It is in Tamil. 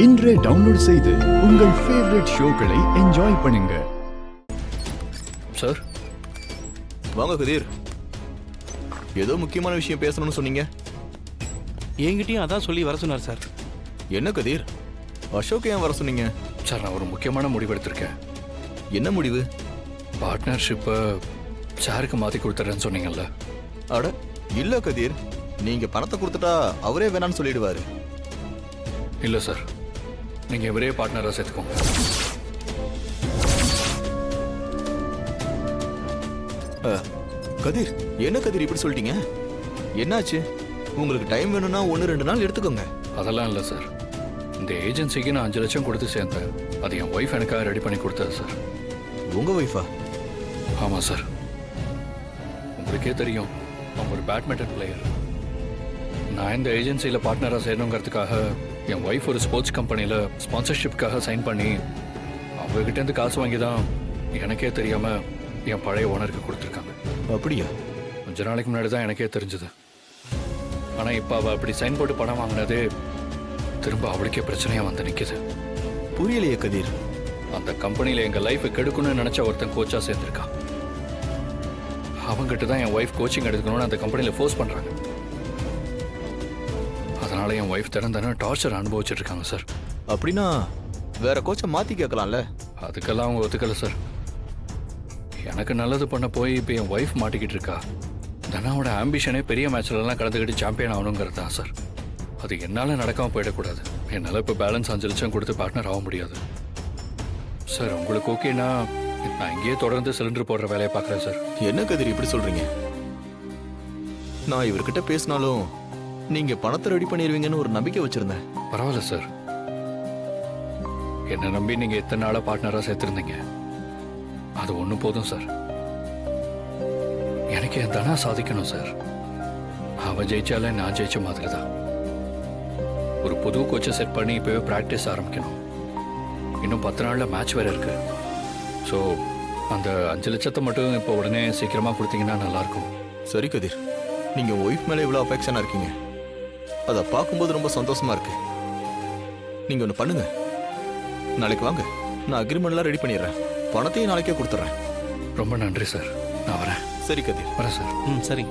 இன்றே டவுன்லோட் செய்து உங்கள் ஃபேவரட் ஷோக்களை என்ஜாய் பண்ணுங்க. சார் வாங்க கதிர், ஏதோ முக்கியமான விஷயம் பேசணும்னு சொன்னீங்க. என்கிட்டயும் அதான் சொல்லி வர சொன்னார் சார். என்ன கதிர், அசோக் ஏன் வர சொன்னீங்க? சார் நான் ஒரு முக்கியமான முடிவு எடுத்திருக்கேன். என்ன முடிவு? பார்ட்னர்ஷிப்பை சாருக்கு மாற்றி கொடுத்துட்றேன்னு சொன்னீங்கல்ல. அட இல்ல கதிர், நீங்க பணத்தை கொடுத்துட்டா அவரே வேணான்னு சொல்லிடுவாரு. இல்லை சார், நீங்கள் இவரே பார்ட்னராக சேர்த்துக்கோங்க. கதிர், என்ன கதிர் இப்படி சொல்லிட்டீங்க? என்னாச்சு? உங்களுக்கு டைம் வேணும்னா 1-2 நாள் எடுத்துக்கோங்க. அதெல்லாம் இல்லை சார், இந்த ஏஜென்சிக்கு நான் 5 லட்சம் கொடுத்து சேர்ந்தேன். அது என் ஒய்ஃப் எனக்காக ரெடி பண்ணி கொடுத்தது சார். உங்க ஒய்ஃபா? ஆமாம் சார், உங்களுக்கே தெரியும் அவங்க ஒரு பேட்மிண்டன் பிளேயர். நான் இந்த ஏஜென்சியில் பார்ட்னராக சேரணுங்கிறதுக்காக என் ஒய்ஃப் ஒரு ஸ்போர்ட்ஸ் கம்பெனியில் ஸ்பான்சர்ஷிப்காக சைன் பண்ணி அவங்ககிட்டேருந்து காசு வாங்கி தான் எனக்கே தெரியாமல் என் பழைய ஓனருக்கு கொடுத்துருக்காங்க. அப்படியா? கொஞ்ச நாளைக்கு முன்னாடி தான் எனக்கே தெரிஞ்சது. ஆனால் இப்போ அவள் அப்படி சைன் போட்டு பணம் வாங்கினதே திரும்ப அவளுக்கே பிரச்சனையாக வந்து நிற்கிது. புரியலையே கதிர். அந்த கம்பெனியில் எங்கள் லைஃபை கெடுக்கணும்னு நினச்ச ஒருத்தன் கோச்சாக சேர்ந்துருக்கான். அவங்ககிட்ட தான் என் ஒய்ஃப் கோச்சிங் எடுக்கணும்னு அந்த கம்பெனியில் ஃபோர்ஸ் பண்ணுறாங்க. அதனால என் ஒய்ஃப் தினம் டார்ச்சர் அனுபவிச்சுட்டு இருக்காங்க சார். அப்படின்னா வேற கோச்சை மாற்றி கேட்கலாம்ல? அதுக்கெல்லாம் அவங்க ஒத்துக்கலை சார். எனக்கு நல்லது பண்ண போய் இப்போ என் ஒய்ஃப் மாட்டிக்கிட்டு இருக்கா. தனாவோட ஆம்பிஷனே பெரிய மேட்ச்லலாம் கலந்துக்கிட்டு சாம்பியன் ஆகணுங்கிறது தான் சார். அது என்னால் நடக்காமல் போயிடக்கூடாது. என்னால் இப்போ பேலன்ஸ் 5 லட்சம் கொடுத்து பார்ட்னர் ஆக முடியாது சார். உங்களுக்கு ஓகேனா நான் இங்கேயே தொடர்ந்து சிலிண்டர் போடுற வேலையை பார்க்குறேன் சார். என்ன கதிர் இப்படி சொல்றீங்க? நான் இவர்கிட்ட பேசினாலும் நீங்க பணத்தை ரெடி பண்ணிடுவீங்கன்னு ஒரு நம்பிக்கை வச்சிருந்தேன். பரவாயில்ல சார், என்னை நம்பி நீங்கள் எத்தனை நாளாக பார்ட்னராக சேர்த்துருந்தீங்க, அது ஒன்று போதும் சார். எனக்கு என் தனா சாதிக்கணும் சார். அவன் ஜெயிச்சாலே நான் ஜெயிச்ச மாதிரி தான். ஒரு புது கோச்சை செட் பண்ணி இப்போவே ப்ராக்டிஸ் ஆரம்பிக்கணும். இன்னும் 10 நாளில் மேட்ச் வேறு இருக்கு. ஸோ அந்த 5 லட்சத்தை மட்டும் இப்போ உடனே சீக்கிரமாக கொடுத்தீங்கன்னா நல்லாயிருக்கும். சரி கதிர், நீங்க ஒய்ஃப் மேலே இவ்வளோ அஃபெக்ஷனாக இருக்கீங்க, அதை பார்க்கும்போது ரொம்ப சந்தோஷமா இருக்கு. நீங்க ஒன்று பண்ணுங்க, நாளைக்கு வாங்க, நான் அக்ரிமெண்ட்லாம் ரெடி பண்ணிடுறேன். பணத்தையும் நாளைக்கே கொடுத்துட்றேன். ரொம்ப நன்றி சார், நான் வரேன். சரி கதிர். வரேன் சார். சரி.